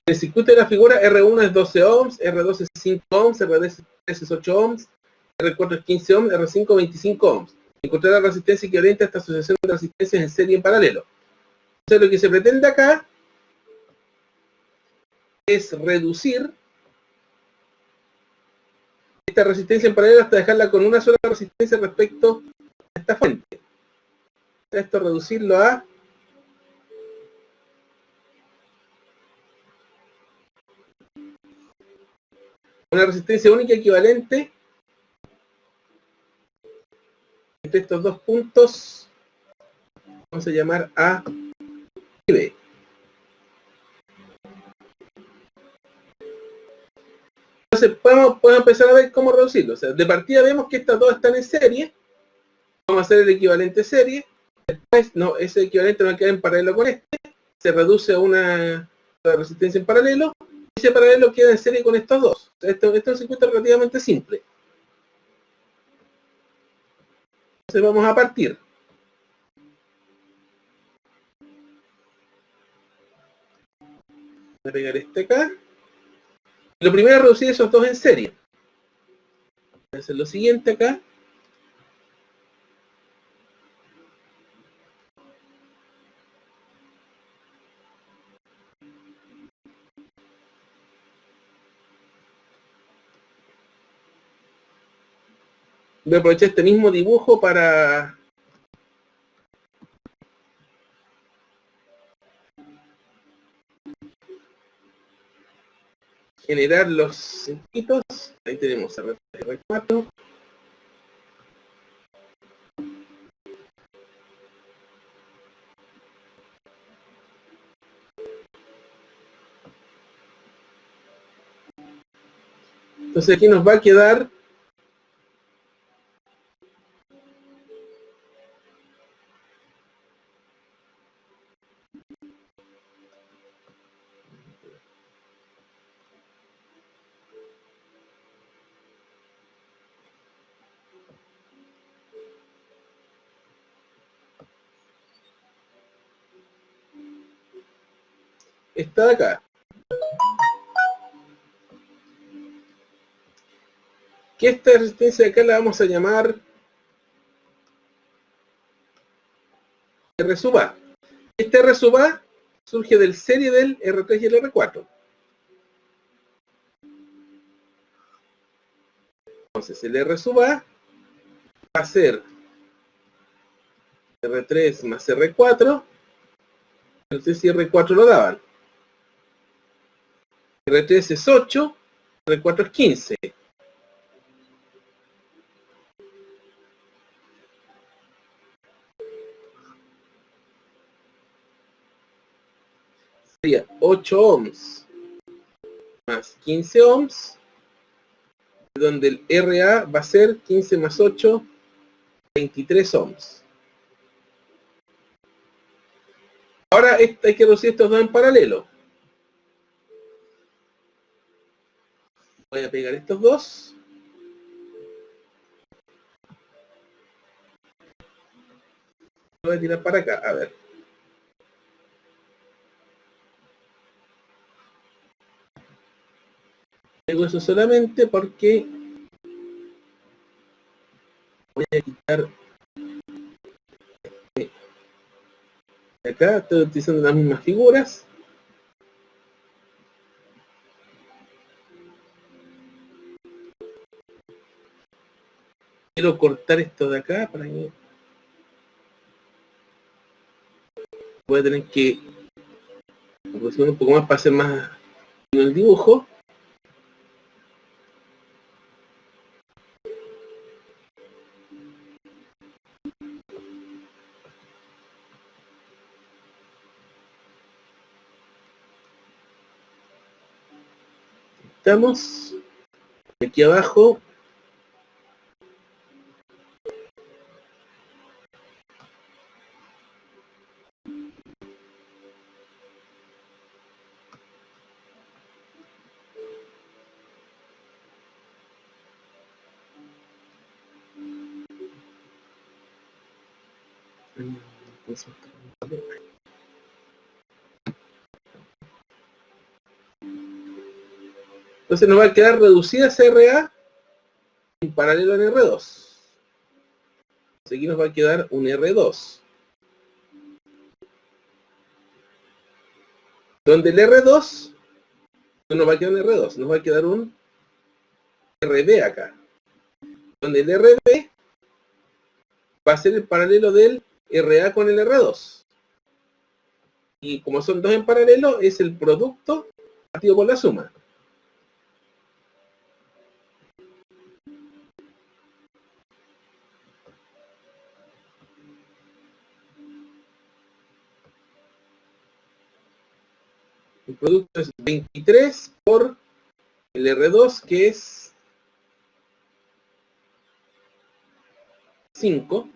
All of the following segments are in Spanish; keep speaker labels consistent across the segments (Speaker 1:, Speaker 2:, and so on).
Speaker 1: El circuito de la figura, R1 es 12 ohms, R2 es 5 ohms, R3 es 8 ohms, R4 es 15 ohms, R5 25 ohms. Encontrar la resistencia equivalente a esta asociación de resistencias en serie y en paralelo. Entonces lo que se pretende acá es reducir esta resistencia en paralelo hasta dejarla con una sola resistencia respecto a esta fuente. Esto reducirlo a una resistencia única equivalente entre estos dos puntos. Vamos a llamar A y B. Entonces podemos empezar a ver cómo reducirlo. O sea, de partida vemos que estas dos están en serie. Vamos a hacer el equivalente serie. Después, no, ese equivalente va a quedar en paralelo con este. Se reduce a una resistencia en paralelo. Y ese paralelo queda en serie con estos dos. O sea, esto es un circuito relativamente simple. Entonces vamos a partir. Voy a pegar este acá. Lo primero es reducir esos dos en serie. Voy a hacer lo siguiente acá. Voy a aprovechar este mismo dibujo para generar los circuitos. Ahí tenemos R4. Entonces aquí nos va a quedar esta de acá. Que esta resistencia de acá la vamos a llamar R sub A. Este R sub A surge del serie del R3 y el R4. Entonces el R sub A va a ser R3 más R4. R3 y R4 lo daban. R3 es 8, R4 es 15. Sería 8 ohms más 15 ohms, donde el RA va a ser 15 más 8, 23 ohms. Ahora hay que reducir estos dos en paralelo. Voy a pegar estos dos. Lo voy a tirar para acá, a ver. Pego eso solamente porque voy a quitar de acá, estoy utilizando las mismas figuras. Quiero cortar esto de acá para que voy a tener que aproximar un poco más para hacer más el dibujo. Estamos aquí abajo. Entonces nos va a quedar reducida CRA en paralelo en R2. Entonces aquí nos va a quedar un R2. Donde el R2 no nos va a quedar un R2, nos va a quedar un RB acá. Donde el RB va a ser el paralelo del RA con el R2. Y como son dos en paralelo, es el producto partido por la suma. El producto es 23 por el R2, que es 5.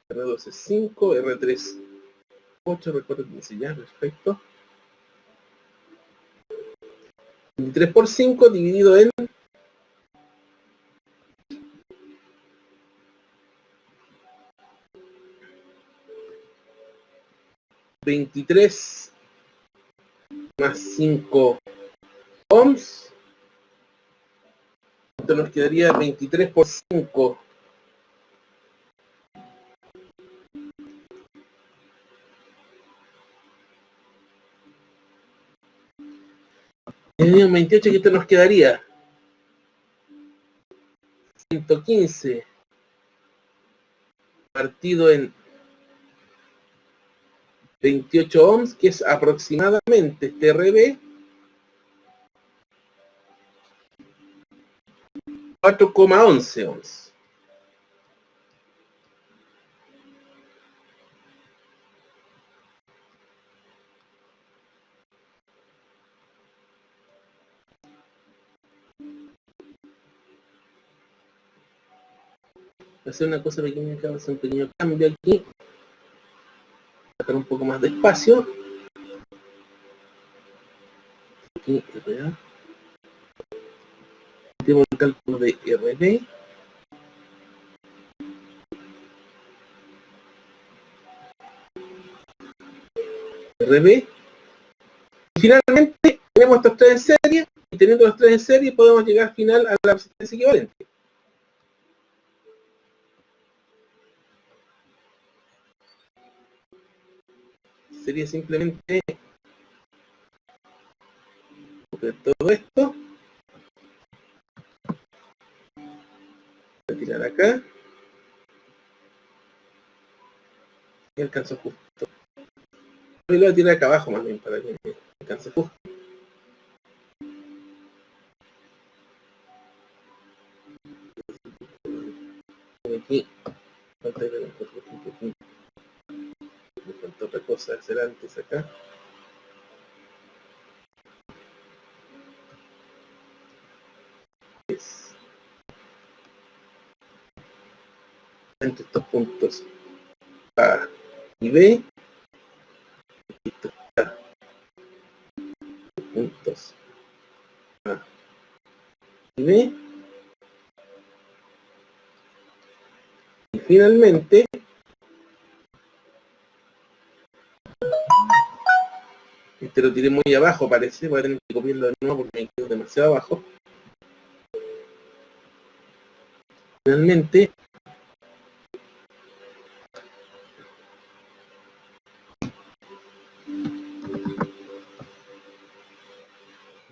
Speaker 1: R2 es 5, R3 8, recuerdo que dice ya, perfecto. 23 por 5 dividido en 23 más 5 ohms. Esto nos quedaría 23 por 5. Dividido en 28, que esto nos quedaría 115 partido en 28 ohms, que es aproximadamente este RB, 4,11 ohms. Voy a hacer una cosa pequeña acá, voy a hacer un pequeño cambio aquí. Sacar un poco más de espacio. Aquí, RA. Tengo el cálculo de RB. RB. Y finalmente tenemos estos tres en serie, y teniendo los tres en serie podemos llegar al final a la resistencia equivalente. Sería simplemente copiar todo esto, retirar acá, y alcanzo justo. Y lo voy a tirar acá abajo más bien para que me alcance justo. Aquí me falta otra cosa hacer antes acá. Es entre estos puntos A y B, estos puntos A y B, y finalmente este lo tiré muy abajo, parece, voy a tener que copiarlo de nuevo porque me quedo demasiado abajo. Finalmente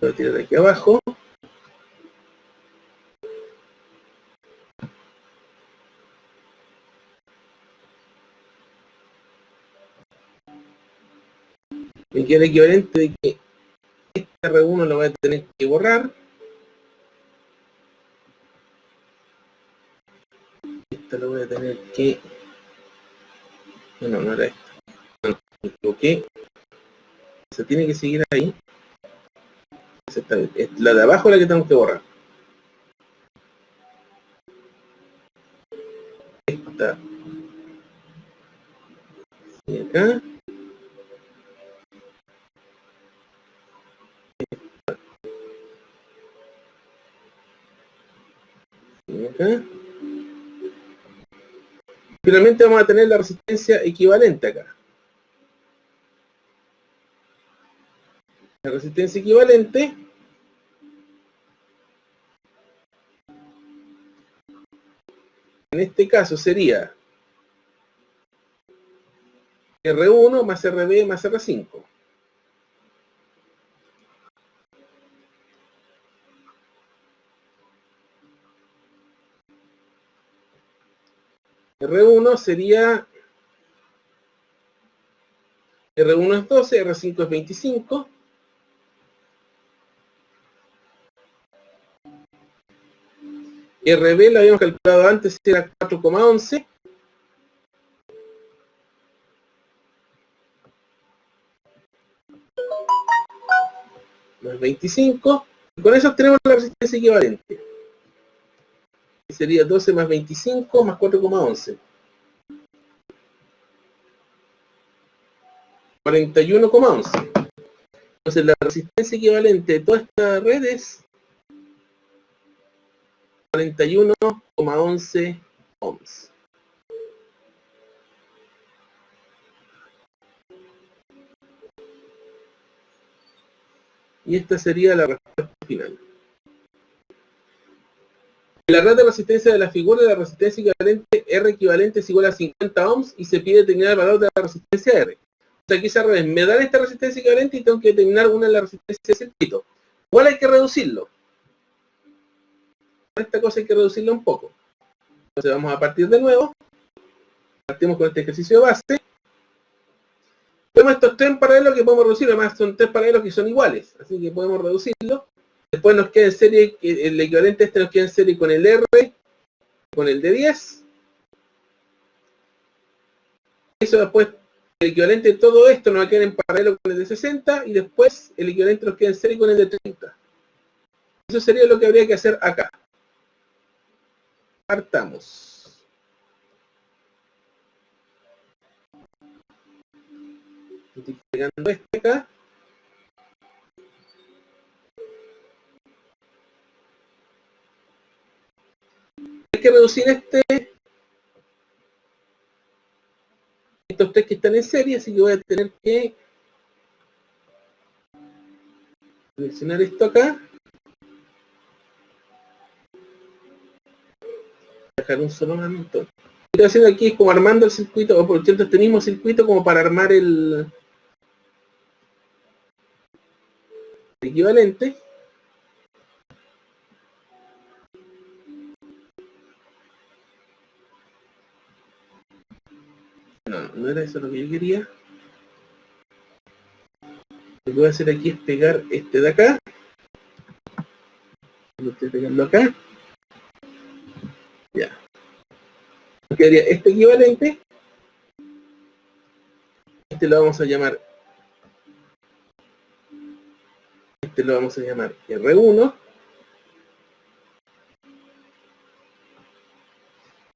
Speaker 1: lo voy a tirar aquí abajo. Me queda el equivalente de que este R1 lo voy a tener que borrar. Esta lo voy a tener que... No era esto. No, me equivoqué. Se tiene que seguir ahí. La de abajo es la que tengo que borrar. Esta. Y acá. Y acá. Finalmente vamos a tener la resistencia equivalente acá. La resistencia equivalente en este caso sería R1 más RB más R5. R1 sería, R1 es 12, R5 es 25. RB lo habíamos calculado antes, era 4,11. Más 25. Y con eso tenemos la resistencia equivalente. Sería 12 más 25 más 4,11. 41,11. Entonces la resistencia equivalente de toda esta red es 41,11 ohms. Y esta sería la respuesta final. En la red de resistencia de la figura, la resistencia equivalente R equivalente es igual a 50 ohms y se pide determinar el valor de la resistencia R. O sea, aquí es al revés. Me dan esta resistencia equivalente y tengo que determinar una de la resistencia de circuito. Igual hay que reducirlo. Esta cosa hay que reducirlo un poco. Entonces vamos a partir de nuevo. Partimos con este ejercicio de base. Tenemos estos tres paralelos que podemos reducir. Además son tres paralelos que son iguales. Así que podemos reducirlo. Después nos queda en serie, el equivalente este nos queda en serie con el R, con el de 10. Eso después, el equivalente de todo esto nos va a quedar en paralelo con el de 60 y después el equivalente nos queda en serie con el de 30. Eso sería lo que habría que hacer acá. Partamos. Estoy pegando este acá. Hay que reducir estos tres que están en serie, así que voy a tener que seleccionar esto acá. Dejar un solo momento. Lo que estoy haciendo aquí es como armando el circuito, o por cierto, este mismo circuito como para armar el equivalente. No, no era eso lo que yo quería. Lo que voy a hacer aquí es pegar este de acá. Lo estoy pegando acá. Ya. Quedaría este equivalente. Este lo vamos a llamar. Este lo vamos a llamar R1.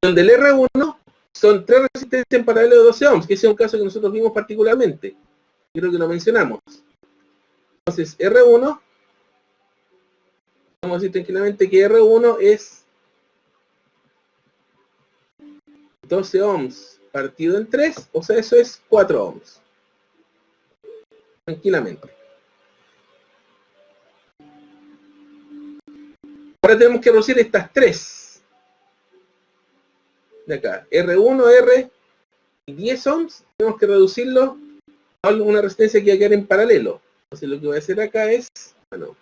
Speaker 1: Donde el R1 son tres resistencias en paralelo de 12 ohms, que ese es un caso que nosotros vimos particularmente. Creo que lo mencionamos. Entonces, R1, vamos a decir tranquilamente que R1 es 12 ohms partido en 3, o sea, eso es 4 ohms. Tranquilamente. Ahora tenemos que reducir estas tres. De acá, R1, R y 10 ohms, tenemos que reducirlo a una resistencia que va a quedar en paralelo. Entonces lo que voy a hacer acá es, bueno,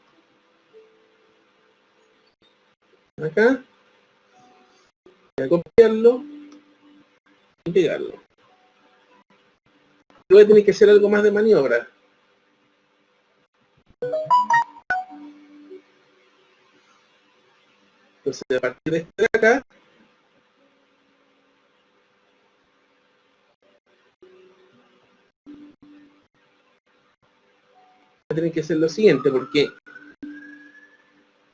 Speaker 1: acá, voy a copiarlo y pegarlo. Voy a tener que hacer algo más de maniobra. Entonces a partir de este de acá, voy a tener que hacer lo siguiente, porque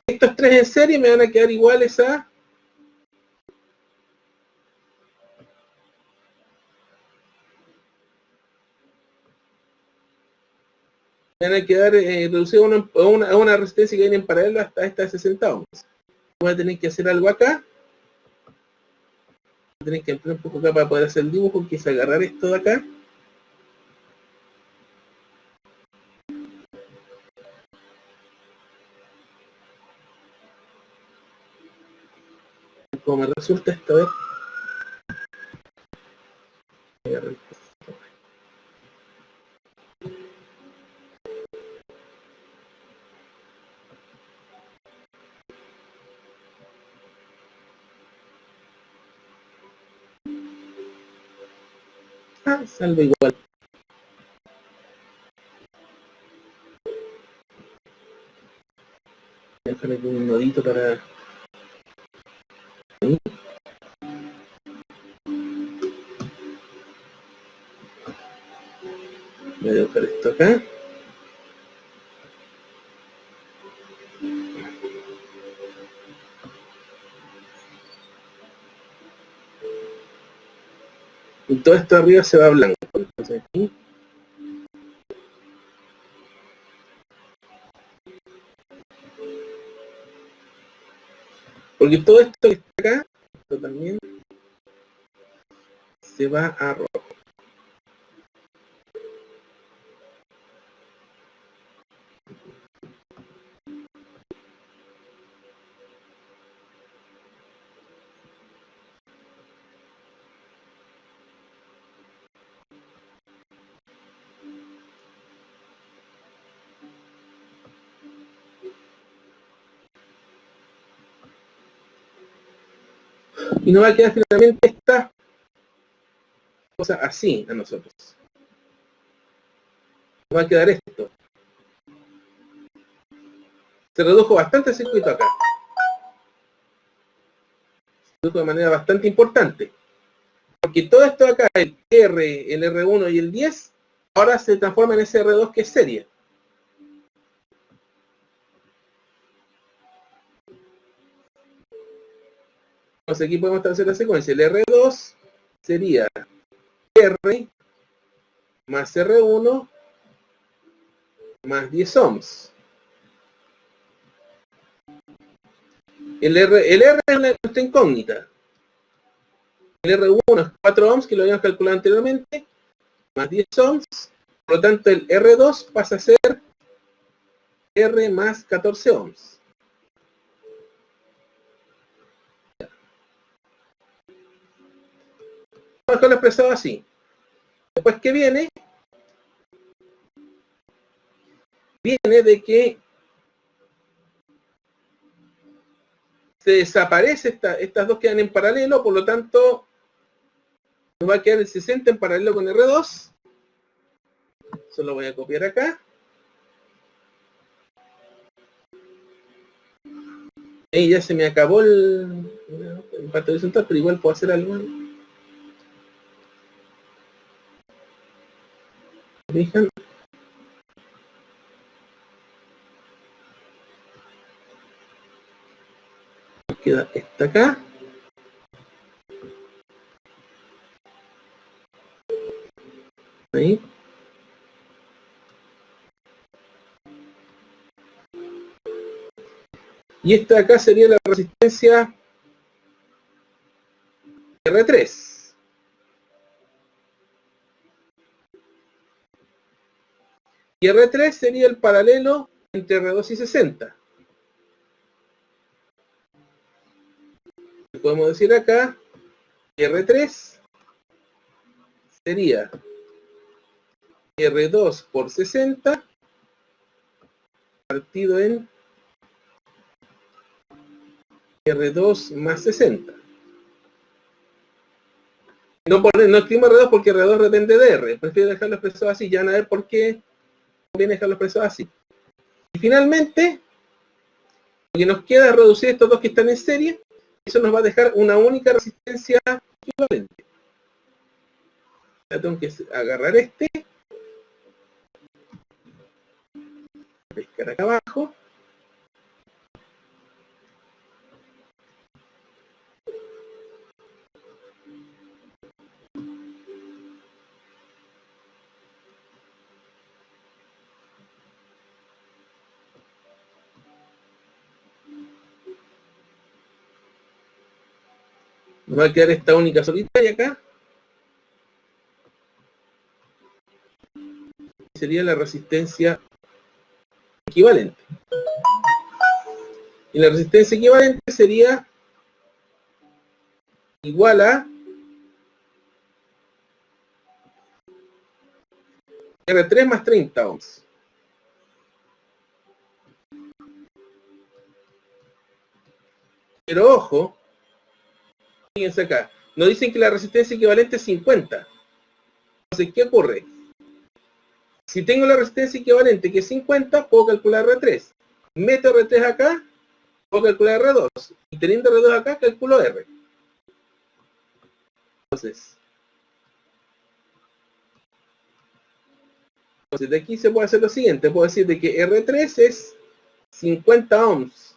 Speaker 1: estos tres en serie me van a quedar iguales a van a quedar reducidos a una resistencia que viene en paralelo hasta esta de 60 ohms. Voy a tener que hacer algo acá. Tenéis que ampliar un poco acá para poder hacer el dibujo, que es agarrar esto de acá. Como me resulta esto, a ver. Ah, salvo igual. Déjale aquí un nodito para... ahí. Voy a dejar esto acá. Y todo esto arriba se va blanco. Entonces aquí. Porque todo esto que está acá, esto también se va a rojo. Y nos va a quedar finalmente esta cosa así a nosotros. Nos va a quedar esto. Se redujo bastante el circuito acá. Se redujo de manera bastante importante. Porque todo esto acá, el R, el R1 y el 10, ahora se transforma en ese R2 que es serie. Entonces aquí podemos establecer la secuencia. El R2 sería R más R1 más 10 ohms. El R es nuestra incógnita. El R1 es 4 ohms, que lo habíamos calculado anteriormente, más 10 ohms. Por lo tanto, el R2 pasa a ser R más 14 ohms. Vamos a dejarlo expresado así. Después, ¿qué viene? Viene de que se desaparece, estas dos quedan en paralelo, por lo tanto, nos va a quedar el 60 en paralelo con R2. Eso lo voy a copiar acá. Y ya se me acabó el parte horizontal, pero igual puedo hacer algo. Fijan. Queda esta acá. Ahí. Y esta de acá sería la resistencia R3. Y R3 sería el paralelo entre R2 y 60. Podemos decir acá que R3 sería R2 por 60 partido en R2 más 60. No escribimos R2 porque R2 depende de R. Prefiero dejarlo expresado así. Ya van a ver por qué conviene dejarlo expresado así. Y finalmente, lo que nos queda es reducir estos dos que están en serie. Eso nos va a dejar una única resistencia equivalente. Ya tengo que agarrar este, pescar acá abajo. Nos va a quedar esta única solitaria acá. Sería la resistencia equivalente. Y la resistencia equivalente sería igual a R3 más 30 ohms. Pero ojo, fíjense acá, nos dicen que la resistencia equivalente es 50. Entonces, ¿qué ocurre? Si tengo la resistencia equivalente que es 50, puedo calcular R3. Meto R3 acá, puedo calcular R2. Y teniendo R2 acá, calculo R. Entonces, de aquí se puede hacer lo siguiente. Puedo decir de que R3 es 50 ohms.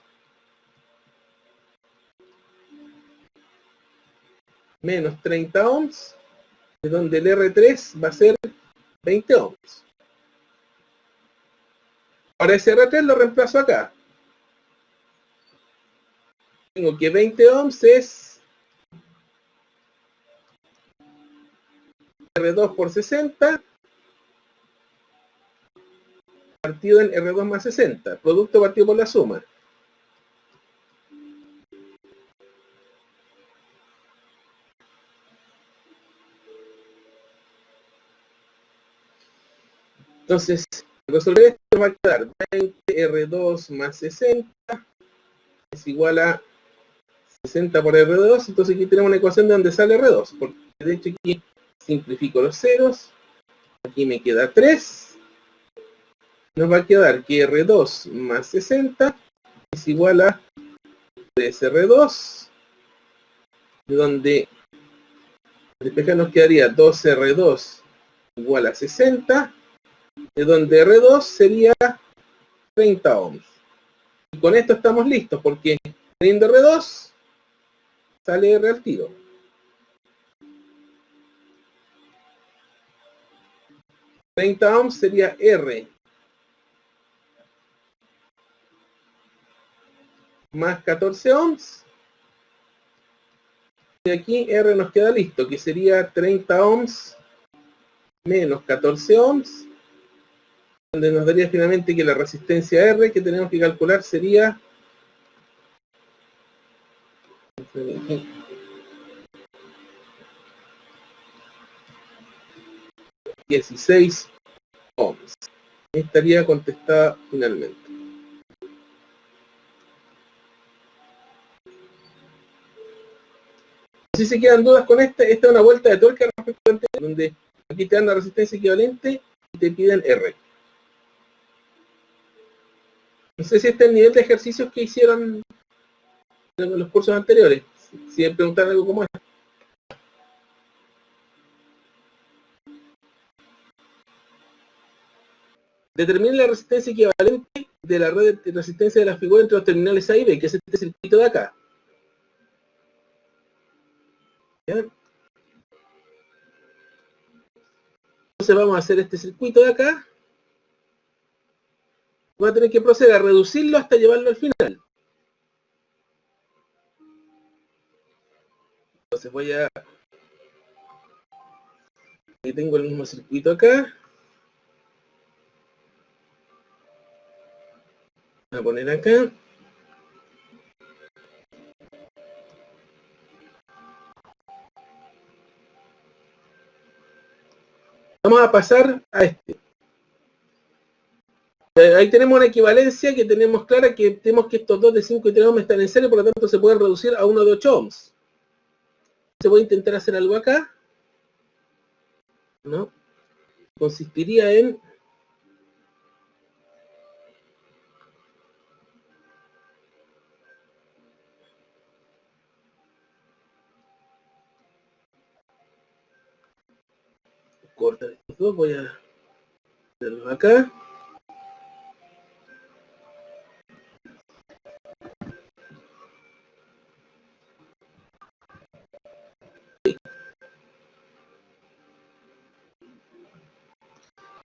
Speaker 1: Menos 30 ohms. De donde el R3 va a ser 20 ohms. Ahora ese R3 lo reemplazo acá. Tengo que 20 ohms es R2 por 60 partido en R2 más 60. Producto partido por la suma. Entonces, resolver esto va a quedar 20 R2 más 60 es igual a 60 por R2. Entonces aquí tenemos una ecuación de donde sale R2. Porque de hecho aquí simplifico los ceros. Aquí me queda 3. Nos va a quedar que R2 más 60 es igual a 3R2. De donde despejar nos quedaría 2R2 igual a 60. De donde R2 sería 30 ohms. Y con esto estamos listos, porque teniendo R2, sale R al tiro. $30 ohms sería R más 14 ohms. Y aquí R nos queda listo, que sería 30 ohms menos 14 ohms, donde nos daría finalmente que la resistencia R que tenemos que calcular sería 16 ohms. Estaría contestada finalmente. Si se quedan dudas con esta es una vuelta de tuerca respecto al anterior, donde aquí te dan la resistencia equivalente y te piden R. No sé si este es el nivel de ejercicios que hicieron en los cursos anteriores. Si me preguntan algo como esto. Determine la resistencia equivalente de la red de resistencia de la figura entre los terminales A y B, que es este circuito de acá. ¿Ya? Entonces vamos a hacer este circuito de acá. Voy a tener que proceder a reducirlo hasta llevarlo al final. Entonces voy a... Aquí tengo el mismo circuito acá. Voy a poner acá. Vamos a pasar a este. Ahí tenemos una equivalencia que tenemos clara, que tenemos que estos dos de 5 y 3 ohms están en serie, por lo tanto se pueden reducir a uno de 8 ohms. Se puede intentar hacer algo acá, ¿no? Consistiría en cortar estos dos, voy a hacerlos acá.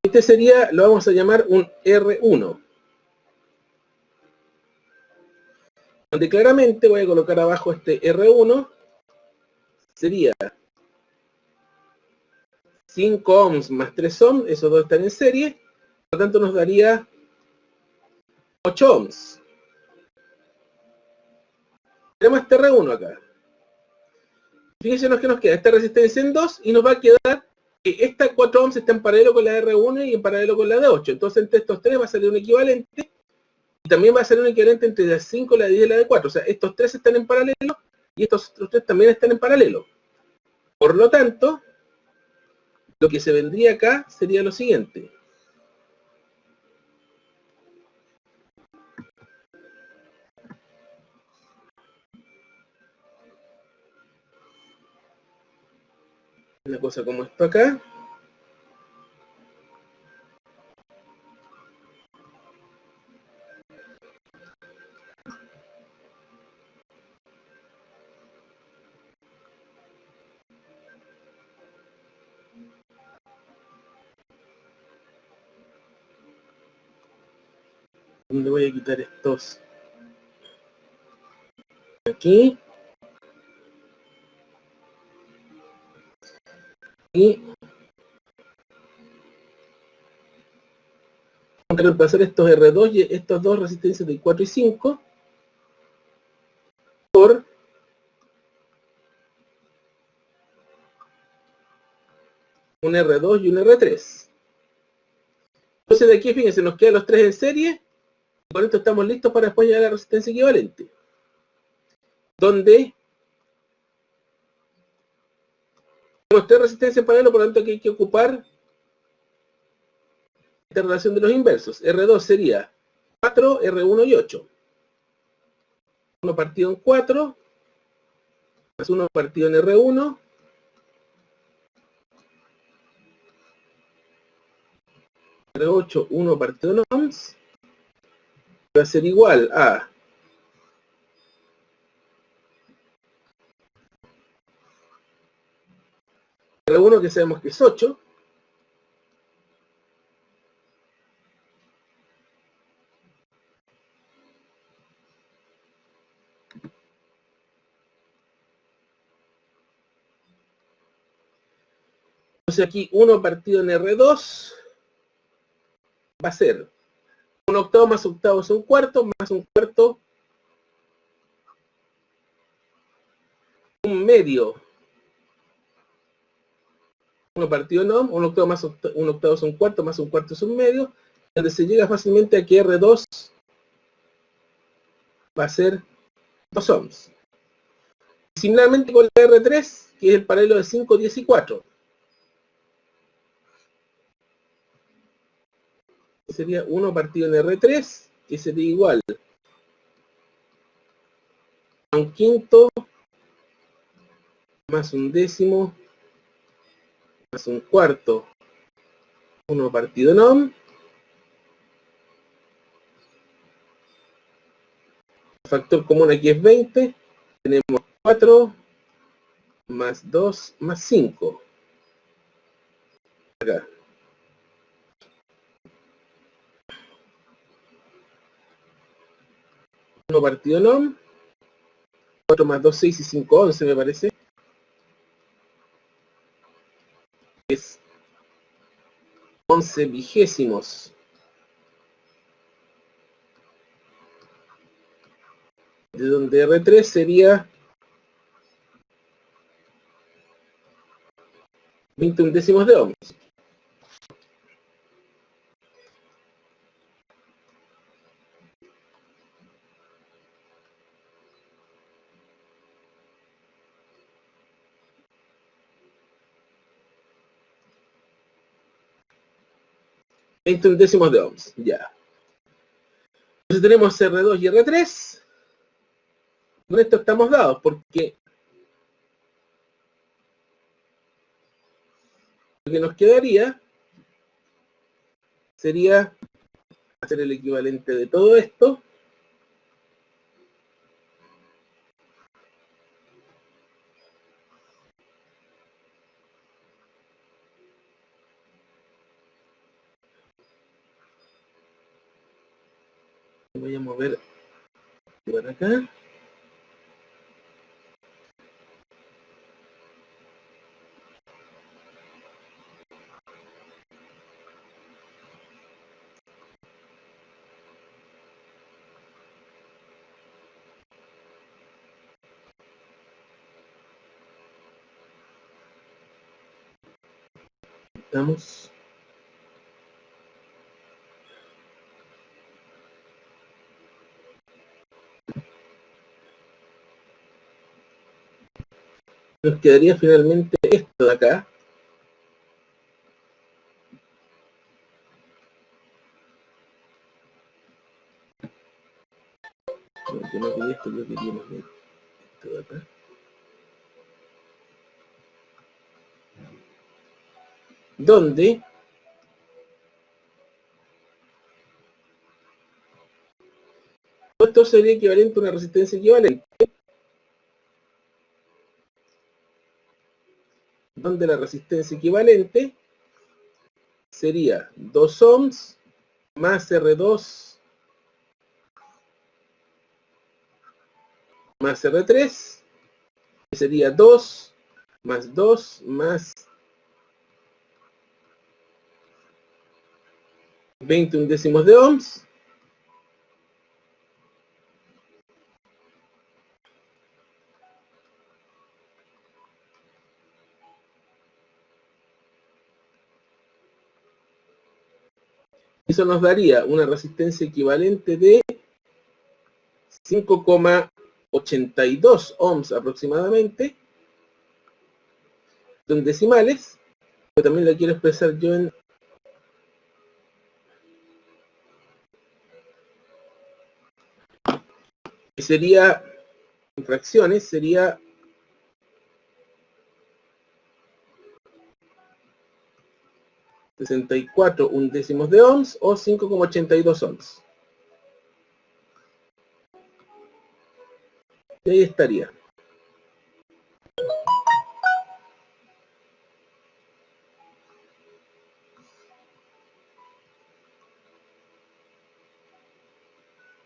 Speaker 1: Este sería, lo vamos a llamar un R1. Donde claramente voy a colocar abajo este R1 sería 5 ohms más 3 ohms, esos dos están en serie, por lo tanto nos daría 8 ohms. Tenemos este R1 acá. Fíjense lo que nos queda, esta resistencia en 2 y nos va a quedar que esta 4 ohms está en paralelo con la de R1 y en paralelo con la de 8. Entonces entre estos tres va a salir un equivalente y también va a salir un equivalente entre la 5, la de 10 y la de 4. O sea, estos tres están en paralelo y estos otros tres también están en paralelo. Por lo tanto, lo que se vendría acá sería lo siguiente. Una cosa como esto acá. Donde voy a quitar estos aquí. Y vamos a reemplazar estos R2 y estos dos resistencias de 4 y 5 por un R2 y un R3. Entonces de aquí, fíjense, nos quedan los tres en serie. Y con esto estamos listos para después llegar a la resistencia equivalente. Donde tenemos tres resistencias en paralelo, por lo tanto aquí hay que ocupar esta relación de los inversos. R2 sería 4, R1 y 8. 1 partido en 4, más 1 partido en R1, R8, 1 partido en ohms, va a ser igual a R1, que sabemos que es 8, entonces aquí 1 partido en R2 va a ser 1 octavo más octavo es un cuarto, más un cuarto, un medio, 1 partido en ohm, 1 octavo más un octavo es un cuarto es un medio, donde se llega fácilmente a que R2 va a ser 2 ohms. Similarmente con la R3, que es el paralelo de 5, 10 y 4. Sería 1 partido en R3, que sería igual a un quinto más un décimo más un cuarto, 1 partido en ohm. El factor común aquí es 20. Tenemos 4 más 2 más 5. Acá. 1 partido en ohm. 4 más 2, 6 y 5, 11 me parece. Es 11 vigésimos. De donde R3 sería 21 décimos de ohms. Un décimos de ohms, ya. Entonces tenemos R2 y R3. Con esto estamos dados, porque lo que nos quedaría sería hacer el equivalente de todo esto. Voy a mover por acá. Estamos. Nos quedaría finalmente esto de acá. No, yo no quería esto, yo quería más bien esto de acá. Donde esto sería equivalente a una resistencia equivalente, donde la resistencia equivalente sería 2 ohms más R2 más R3, que sería 2 más 20 undécimos de ohms, eso nos daría una resistencia equivalente de 5,82 ohms aproximadamente, en decimales, pero también la quiero expresar yo en que sería, en fracciones, sería 64 undécimos de ohms o 5,82 ohms. Y ahí estaría.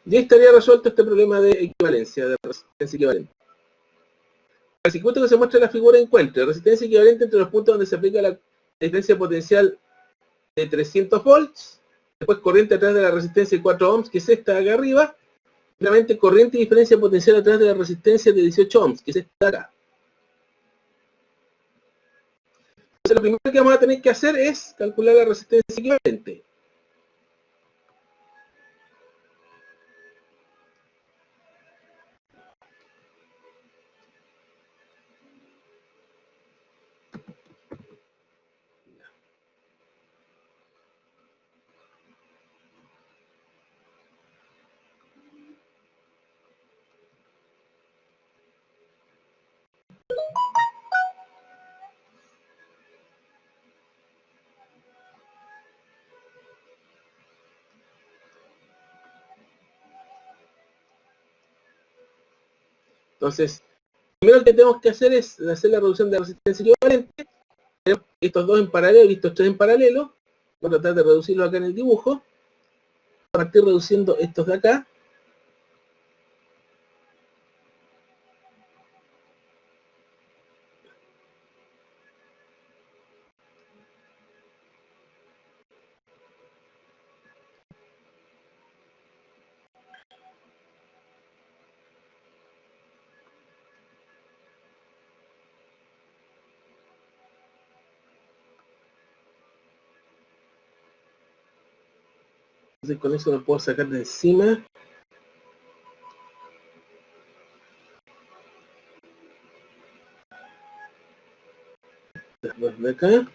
Speaker 1: Y ahí estaría resuelto este problema de equivalencia, de resistencia equivalente. El circuito que se muestra en la figura encuentra resistencia equivalente entre los puntos donde se aplica la diferencia potencial de 300 volts, después corriente a través de la resistencia de 4 ohms, que es esta de acá arriba, finalmente corriente y diferencia potencial a través de la resistencia de 18 ohms, que es esta de acá. Entonces lo primero que vamos a tener que hacer es calcular la resistencia equivalente. Entonces, primero que tenemos que hacer es hacer la reducción de la resistencia equivalente. Tenemos estos dos en paralelo y estos tres en paralelo. Voy a tratar de reducirlo acá en el dibujo. Voy a partir reduciendo estos de acá. Entonces con eso lo puedo sacar de encima. Las dos de acá.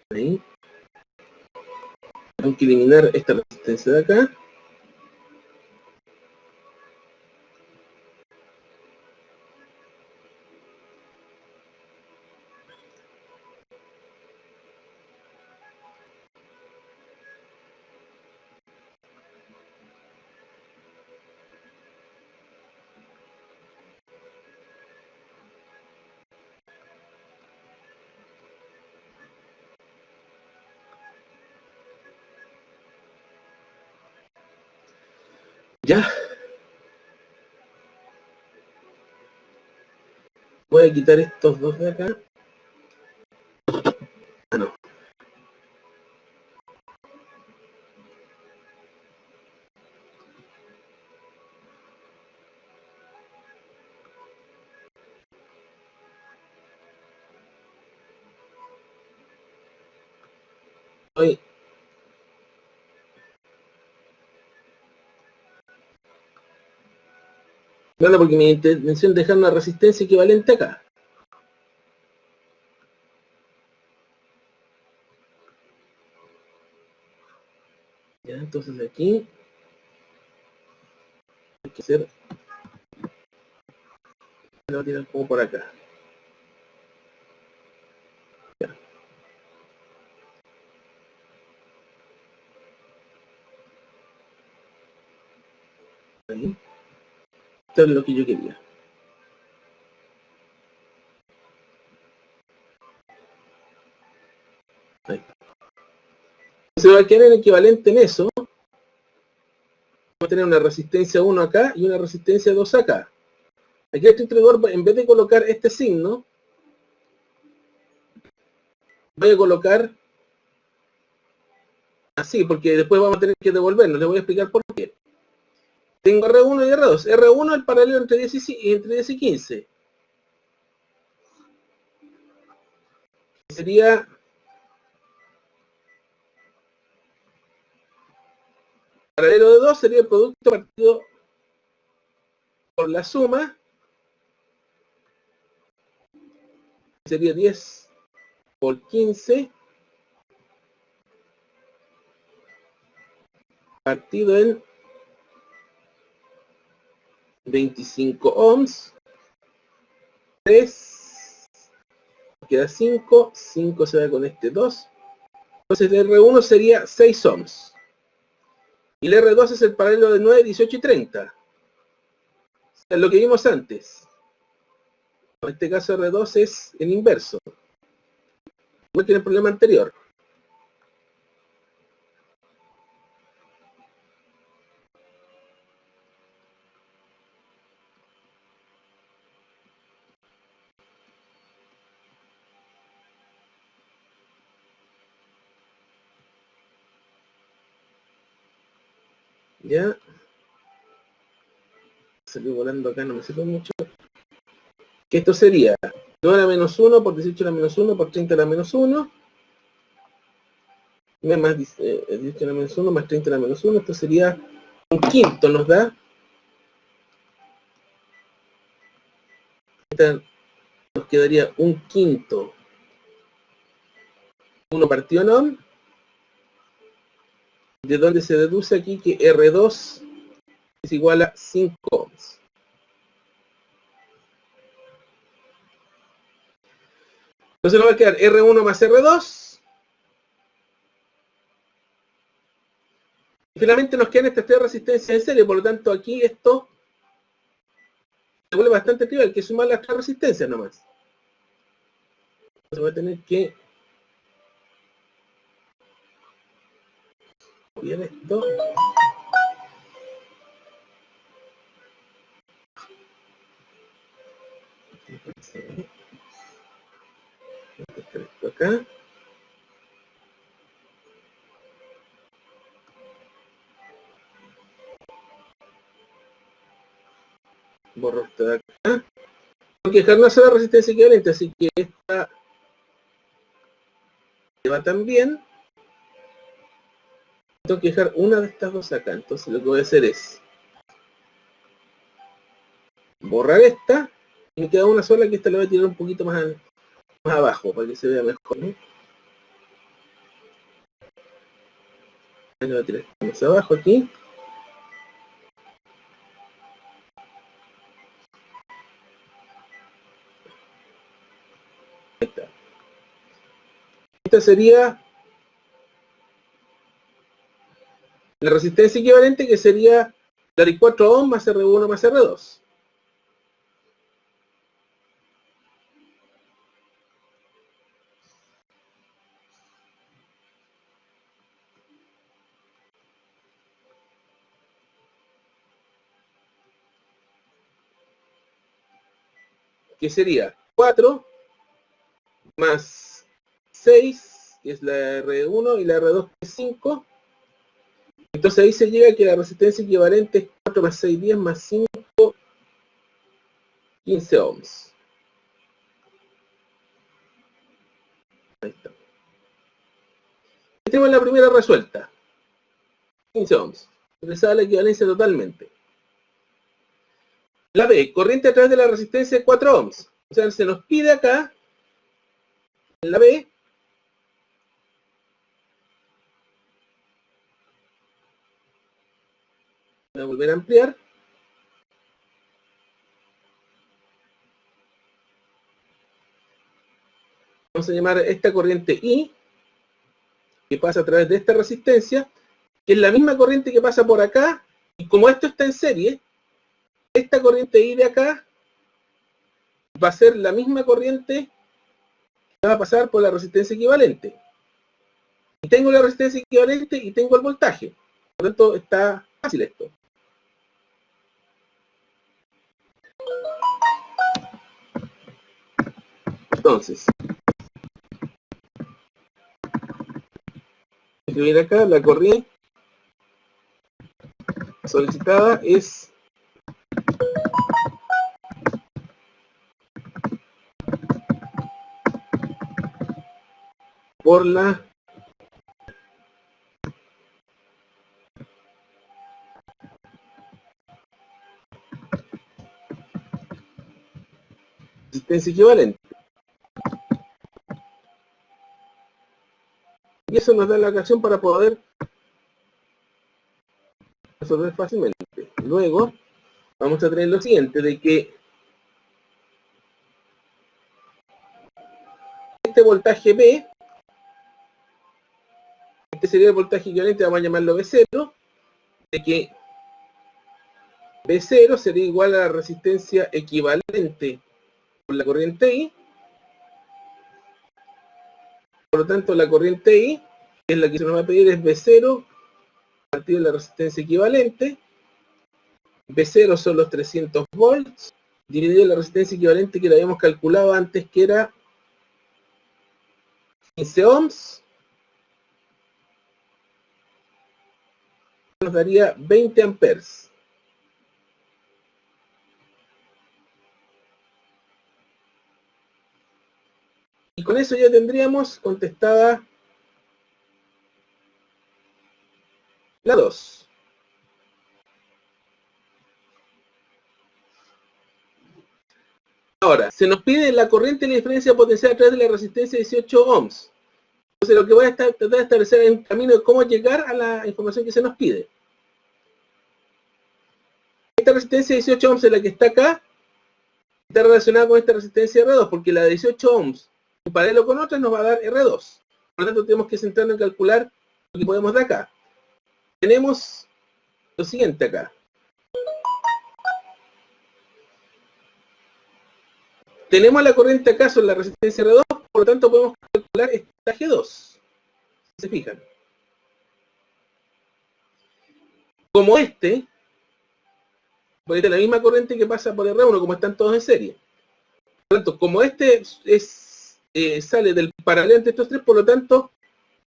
Speaker 1: Ahí. Tengo que eliminar esta resistencia de acá. Ya. Voy a quitar estos dos de acá. Ah, no. Oye. No, porque mi intención es dejar una resistencia equivalente acá. Ya, entonces aquí hay que hacer, lo voy a tirar como por acá. Ya. Ahí. Esto es lo que yo quería. Ahí. Se va a quedar en equivalente en eso. Vamos a tener una resistencia 1 acá y una resistencia 2 acá. Aquí el distribuidor, en vez de colocar este signo, voy a colocar así, porque después vamos a tener que devolvernos. Les voy a explicar por qué. Tengo R1 y R2. R1 es el paralelo entre 10 y 15. Sería paralelo de 2, sería el producto partido por la suma. Sería 10 por 15 partido en 25 ohms. 3, queda 5, 5 se va con este 2. Entonces el R1 sería 6 ohms. Y el R2 es el paralelo de 9, 18 y 30. Es lo que vimos antes. En este caso R2 es el inverso. Igual que en el problema anterior. Ya. Salió volando acá, no me sirve mucho. Que esto sería 9 a la menos 1 por 18 a la menos 1 por 30 a la menos 1. Más 18 a la menos 1 más 30 a la menos 1. Esto sería un quinto, nos da. Nos quedaría un quinto. 1 partido en ohm. De donde se deduce aquí que R2 es igual a 5 ohms. Entonces nos va a quedar R1 más R2. Y finalmente nos quedan estas tres resistencias en serie, por lo tanto aquí esto se vuelve bastante trivial, que sumar las tres resistencias nomás. Entonces voy a tener que copiar esto. Esto acá. Borro esto de acá. Tengo que dejar una sola resistencia equivalente, así que esta se va también. Tengo que dejar una de estas dos acá. Entonces lo que voy a hacer es borrar esta. Y me queda una sola, que esta la voy a tirar un poquito más abajo para que se vea mejor, ¿no? La voy a tirar más abajo aquí. Ahí está. Esta sería la resistencia equivalente, que sería la de 4 ohms más R1 más R2. que sería 4 más 6, que es la R1, y la R2 que es 5. Entonces ahí se llega a que la resistencia equivalente es 4 más 6, 10 más 5, 15 ohms. Ahí está. Tenemos la primera resuelta. 15 ohms. Empezaba la equivalencia totalmente. La B, corriente a través de la resistencia de 4 ohms. O sea, se nos pide acá, en la B, voy a volver a ampliar. Vamos a llamar esta corriente I, que pasa a través de esta resistencia, que es la misma corriente que pasa por acá, y como esto está en serie, esta corriente I de acá va a ser la misma corriente que va a pasar por la resistencia equivalente. Y tengo la resistencia equivalente y tengo el voltaje. Por lo tanto, está fácil esto. Entonces, escribir acá, la corriente solicitada es por la resistencia equivalente. Y eso nos da la ocasión para poder resolver fácilmente. Luego, vamos a tener lo siguiente, de que este voltaje B, este sería el voltaje equivalente, vamos a llamarlo B0, de que B0 sería igual a la resistencia equivalente por la corriente I. Por lo tanto, la corriente I, que es la que se nos va a pedir, es B0 partido de la resistencia equivalente. B0 son los 300 volts, dividido la resistencia equivalente que la habíamos calculado antes, que era 15 ohms, nos daría 20 amperes. Y con eso ya tendríamos contestada la 2. Ahora, se nos pide la corriente y la diferencia potencial a través de la resistencia de 18 ohms. Entonces lo que voy a tratar de establecer es un camino de cómo llegar a la información que se nos pide. Esta resistencia de 18 ohms es la que está acá, está relacionada con esta resistencia R2, porque la de 18 ohms, en paralelo con otra, nos va a dar R2. Por lo tanto, tenemos que centrarnos en calcular lo que podemos de acá. Tenemos lo siguiente acá. Tenemos la corriente acá sobre la resistencia R2, por lo tanto podemos calcular esta G2. Si se fijan. Como esta es la misma corriente que pasa por R1, como están todos en serie. Por lo tanto, como sale del paralelo entre estos tres, por lo tanto,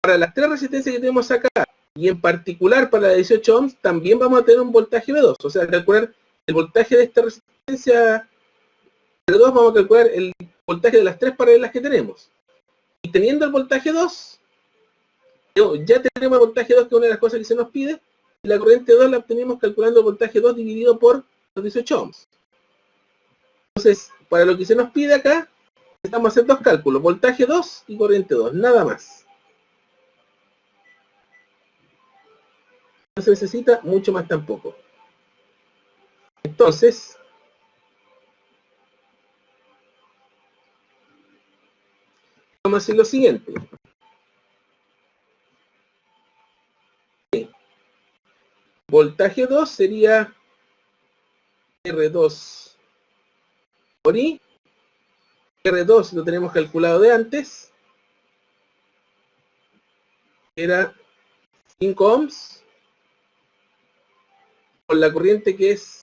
Speaker 1: para las tres resistencias que tenemos acá, y en particular para la de 18 ohms, también vamos a tener un voltaje V2. O sea, calcular el voltaje de esta resistencia R2, vamos a calcular el voltaje de las tres paralelas que tenemos. Y teniendo el voltaje 2, ya tenemos el voltaje 2, que es una de las cosas que se nos pide, y la corriente 2 la obtenemos calculando el voltaje 2 dividido por los 18 ohms. Entonces, para lo que se nos pide acá, necesitamos hacer dos cálculos, voltaje 2 y corriente 2, nada más. No se necesita mucho más tampoco. Entonces, vamos a hacer lo siguiente. Voltaje 2 sería R2 por I. R2 lo tenemos calculado de antes. Era 5 ohms. Con la corriente que es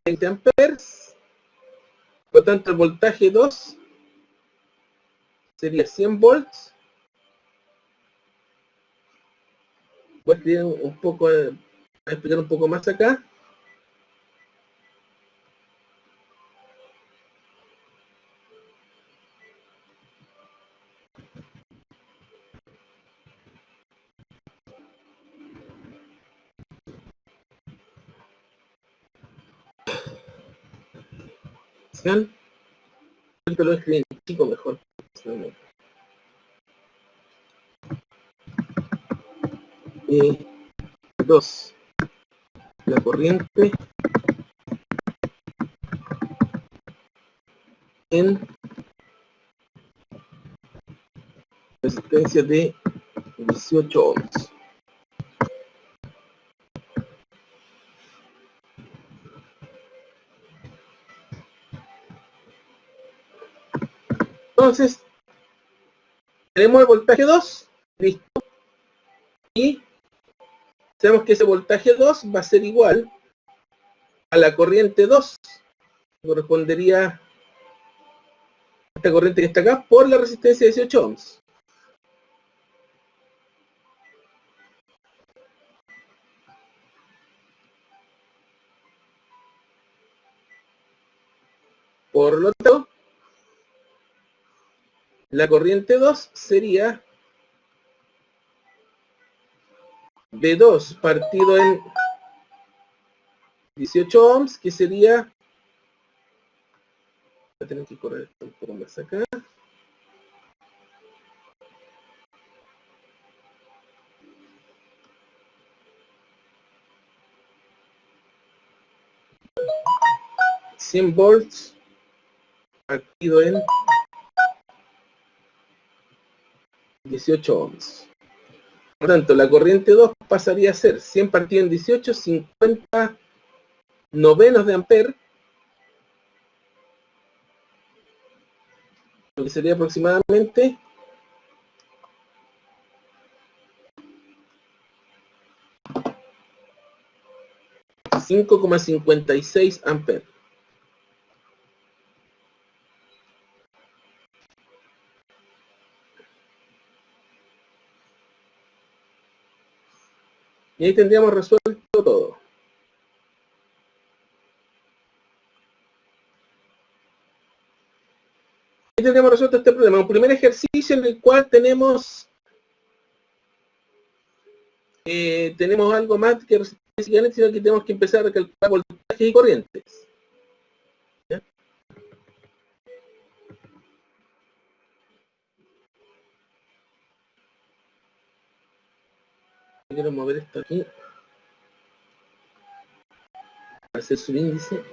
Speaker 1: 20 amperes. Por lo tanto, el voltaje 2 sería 100 volts. Voy a escribir un poco, a explicar un poco más acá. Esto lo escribí en chico mejor. 2. La corriente en resistencia de 18 ohms. Entonces, tenemos el voltaje 2, listo, y sabemos que ese voltaje 2 va a ser igual a la corriente 2, que correspondería a esta corriente que está acá, por la resistencia de 18 ohms. Por lo tanto, la corriente 2 sería V2 partido en 18 ohms, que sería... Voy a tener que correr esto un poco más acá. $100 volts partido en 18 ohms. Por lo tanto, la corriente 2 pasaría a ser 100 partido en 18, 50 novenos de amper, lo que sería aproximadamente 5,56 amperes. Y ahí tendríamos resuelto todo. Ahí tendríamos resuelto este problema. Un primer ejercicio en el cual tenemos algo más que resistencia, sino que tenemos que empezar a calcular voltajes y corrientes. ¿Ya? Quiero mover esto aquí. Hacer su índice.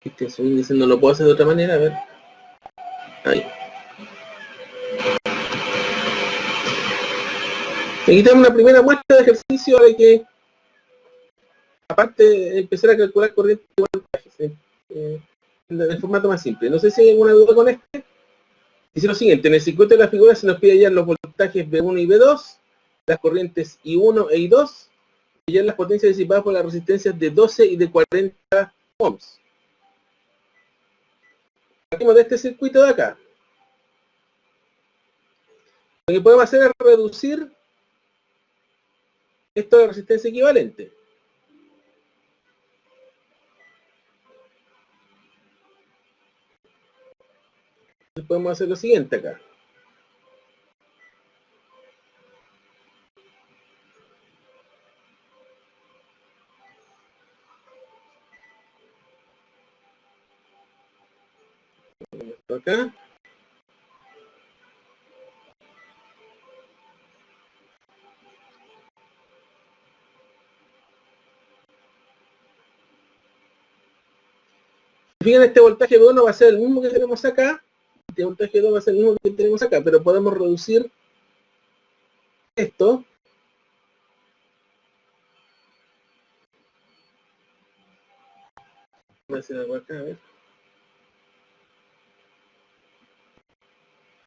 Speaker 1: Este su índice no lo puedo hacer de otra manera. A ver. Ahí. Aquí tenemos una primera muestra de ejercicio de que, aparte de empezar a calcular corrientes y voltajes, en el formato más simple. No sé si hay alguna duda con este. Dice lo siguiente: en el circuito de la figura se nos pide hallar los voltajes V1 y V2, las corrientes I1 e I2, y hallar las potencias disipadas por las resistencias de 12 y de 40 ohms. Partimos de este circuito de acá. Lo que podemos hacer es reducir esto de resistencia equivalente. Entonces podemos hacer lo siguiente acá. Esto acá. Fíjense, este voltaje V1 va a ser el mismo que tenemos acá, este voltaje 2 va a ser el mismo que tenemos acá, pero podemos reducir esto. Voy a hacer algo acá, a ver.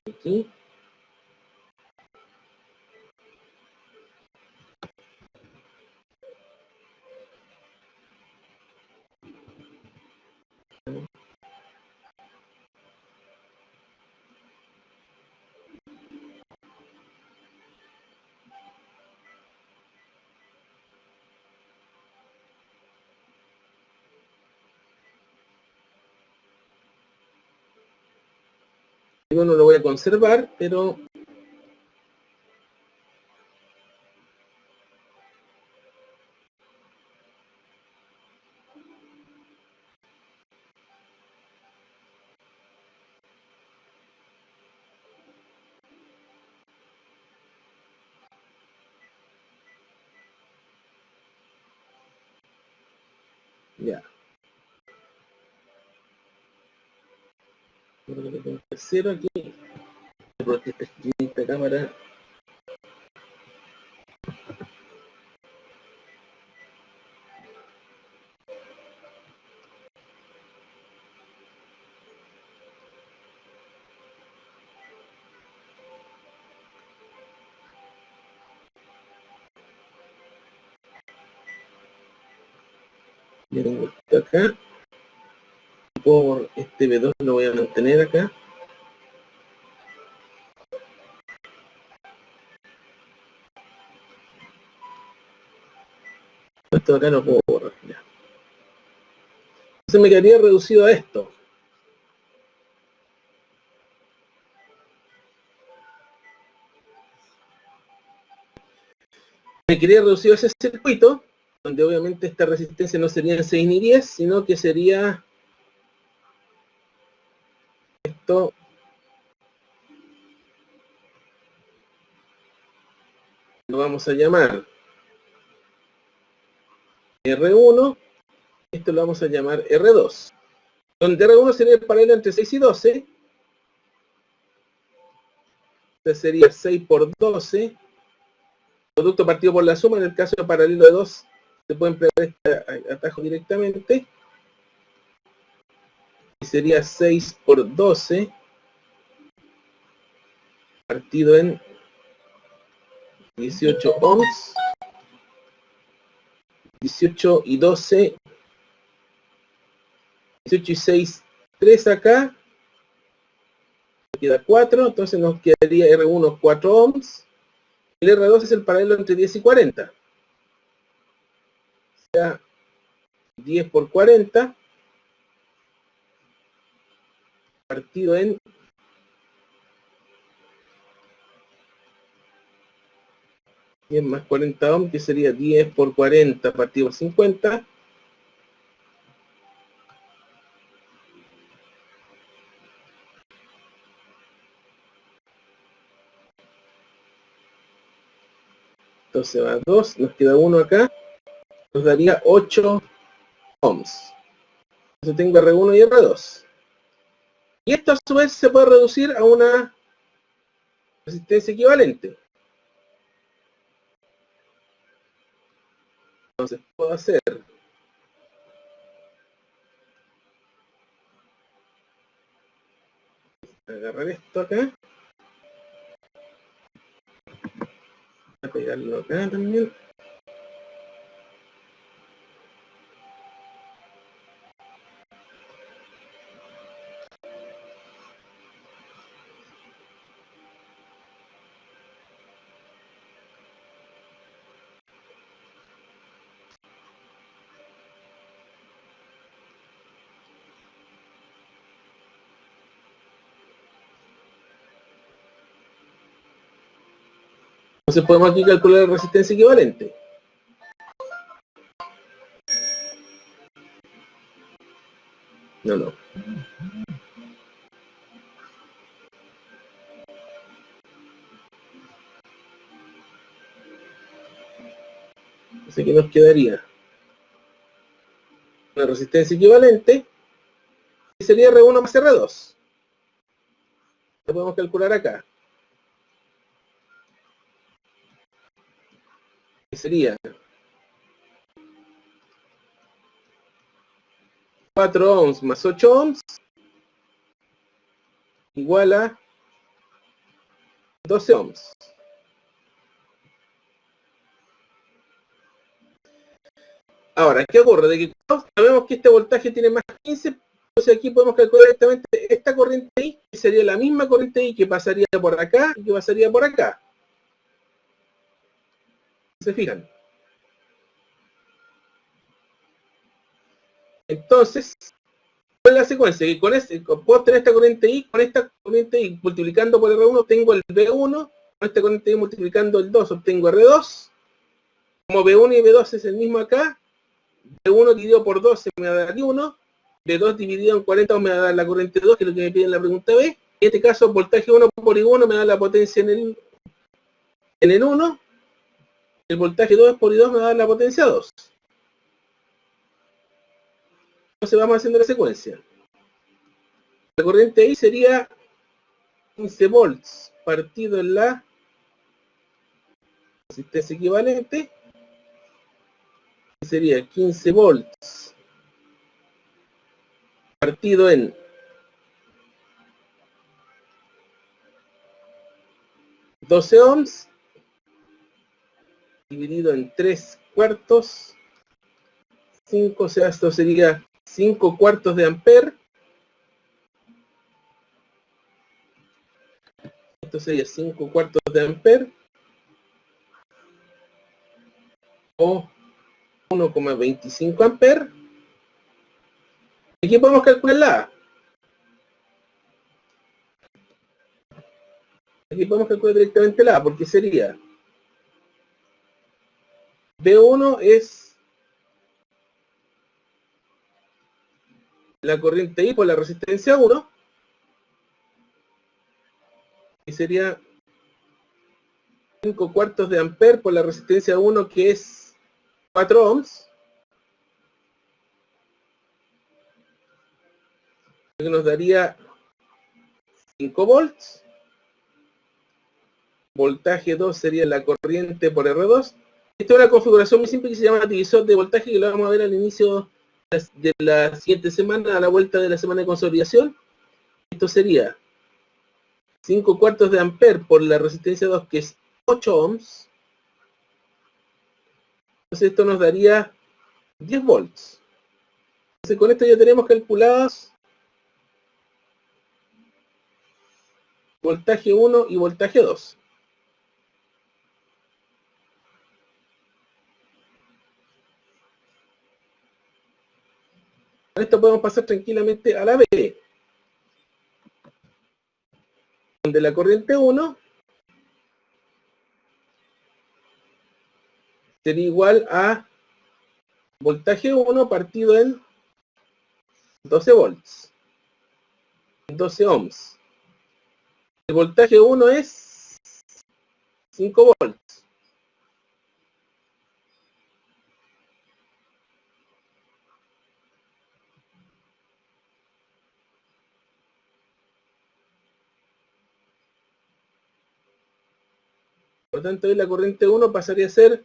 Speaker 1: Aquí. Yo no lo voy a conservar, pero ya. Creo que tengo que cero aquí. Porque esta cámara. Ya tengo esto acá. Por este B2 lo voy a mantener acá. Esto acá lo puedo borrar. Ya. Entonces me quedaría reducido a esto. Me quedaría reducido a ese circuito, donde obviamente esta resistencia no sería en 6 ni 10, sino que sería esto. Lo vamos a llamar R1, esto lo vamos a llamar R2, donde R1 sería el paralelo entre 6 y 12, entonces sería 6 por 12, producto partido por la suma. En el caso de paralelo de 2 se puede emplear este atajo directamente, y sería 6 por 12 partido en 18 ohms, 18 y 12, 18 y 6, 3 acá, queda 4, entonces nos quedaría R1 4 ohms, el R2 es el paralelo entre 10 y 40, o sea, 10 por 40, partido en 10 más 40 ohms, que sería 10 por 40 partido por 50, entonces va 2, nos queda 1 acá, nos daría 8 ohms. Entonces tengo R1 y R2. Y esto a su vez se puede reducir a una resistencia equivalente. Entonces puedo hacer agarrar esto acá, a pegarlo acá también. Entonces podemos aquí calcular la resistencia equivalente. No. Así que nos quedaría una resistencia equivalente, y sería R1 más R2. Lo podemos calcular acá. Y sería 4 ohms más 8 ohms igual a 12 ohms. Ahora, ¿qué ocurre? De que sabemos que este voltaje tiene más 15, entonces aquí podemos calcular directamente esta corriente I, que sería la misma corriente I que pasaría por acá y que pasaría por acá. ¿Se fijan? Entonces, ¿Cuál es la secuencia? Que puedo tener esta corriente I, con esta corriente I multiplicando por R1 tengo el B1, con esta corriente I multiplicando el 2 obtengo R2. Como B1 y B2 es el mismo acá, B1 dividido por 12 me va a dar 1, B2 dividido en 40 me va a dar la corriente 2, que es lo que me pide en la pregunta B. En este caso, voltaje 1 por I1 me da la potencia en el 1, el voltaje 2 por I2 me va a dar la potencia 2. Entonces vamos haciendo la secuencia. La corriente I sería 15 volts partido en la resistencia equivalente, sería 15 volts partido en 12 ohms dividido en 3 cuartos, 5, o sea, esto sería 5 cuartos de amper. Esto sería 5 cuartos de amper o 1,25 amper. Aquí podemos calcular la A. Aquí podemos calcular directamente la A, porque sería B1 es la corriente I por la resistencia 1, y sería 5 cuartos de amper por la resistencia 1, que es 4 ohms, que nos daría 5 volts. Voltaje 2 sería la corriente por R2. Esta es una configuración muy simple que se llama divisor de voltaje, que lo vamos a ver al inicio de la siguiente semana, a la vuelta de la semana de consolidación. Esto sería 5 cuartos de amper por la resistencia 2, que es 8 ohms. Entonces esto nos daría 10 volts. Entonces con esto ya tenemos calculados voltaje 1 y voltaje 2. Con esto podemos pasar tranquilamente a la B, donde la corriente 1 sería igual a voltaje 1 partido en 12 volts, 12 ohms. El voltaje 1 es 5 volts. Por lo tanto, hoy la corriente 1 pasaría a ser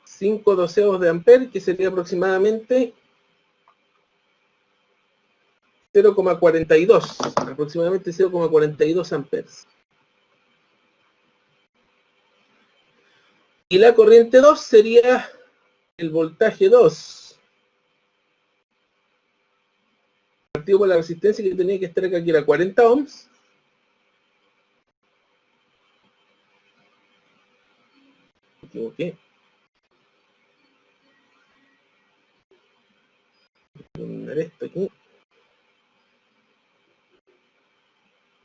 Speaker 1: 5 doceavos de amper, que sería aproximadamente 0,42, aproximadamente 0,42 amperes. Y la corriente 2 sería el voltaje 2, partido por la resistencia que tenía que estar acá, que era 40 ohms. Me equivoqué. Voy a poner esto aquí.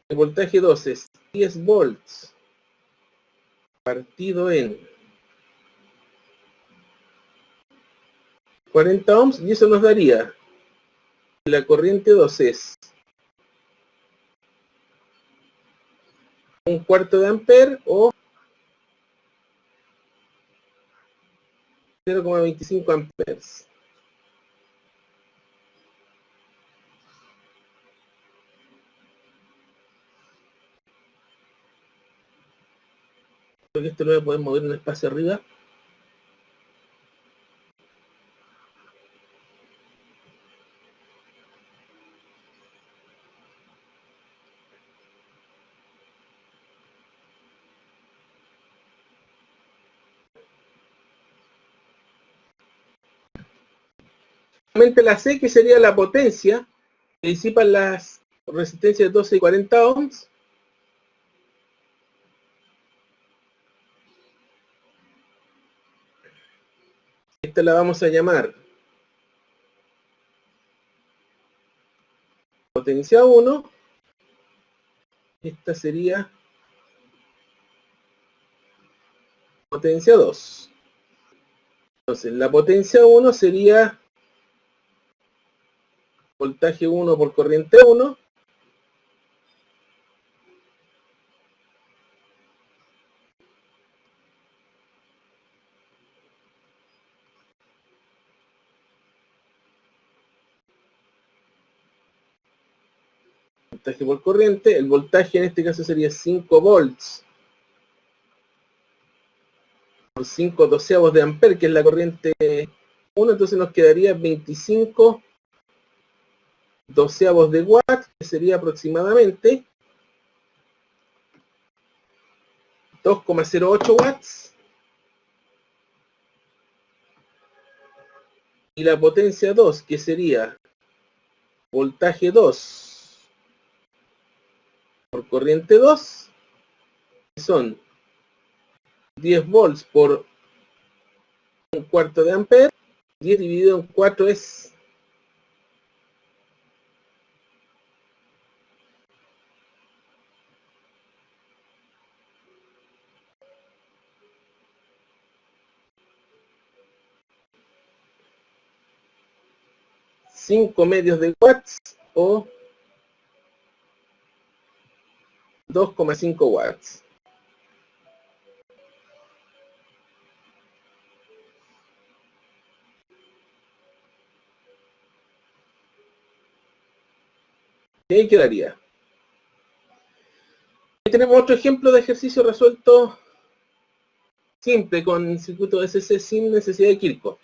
Speaker 1: El voltaje 2 es 10 volts partido en 40 ohms, y eso nos daría, la corriente 2 es 1/4 de amper o 0,25 amperes. Creo que esto lo voy a poder mover un espacio arriba. La C, que sería la potencia que disipan las resistencias de 12 y 40 ohms. Esta la vamos a llamar potencia 1, esta sería potencia 2. Entonces, la potencia 1 sería voltaje 1 por corriente 1. Voltaje por corriente. El voltaje en este caso sería 5 volts por 5 doceavos de ampere, que es la corriente 1. Entonces nos quedaría 25 doceavos de watt, que sería aproximadamente 2,08 watts. Y la potencia 2, que sería voltaje 2 por corriente 2, que son 10 volts por un cuarto de ampere. 10 dividido en 4 es 5 medios de watts o 2,5 watts. Y ahí quedaría. Ahí tenemos otro ejemplo de ejercicio resuelto simple con circuito SC sin necesidad de Kirchhoff.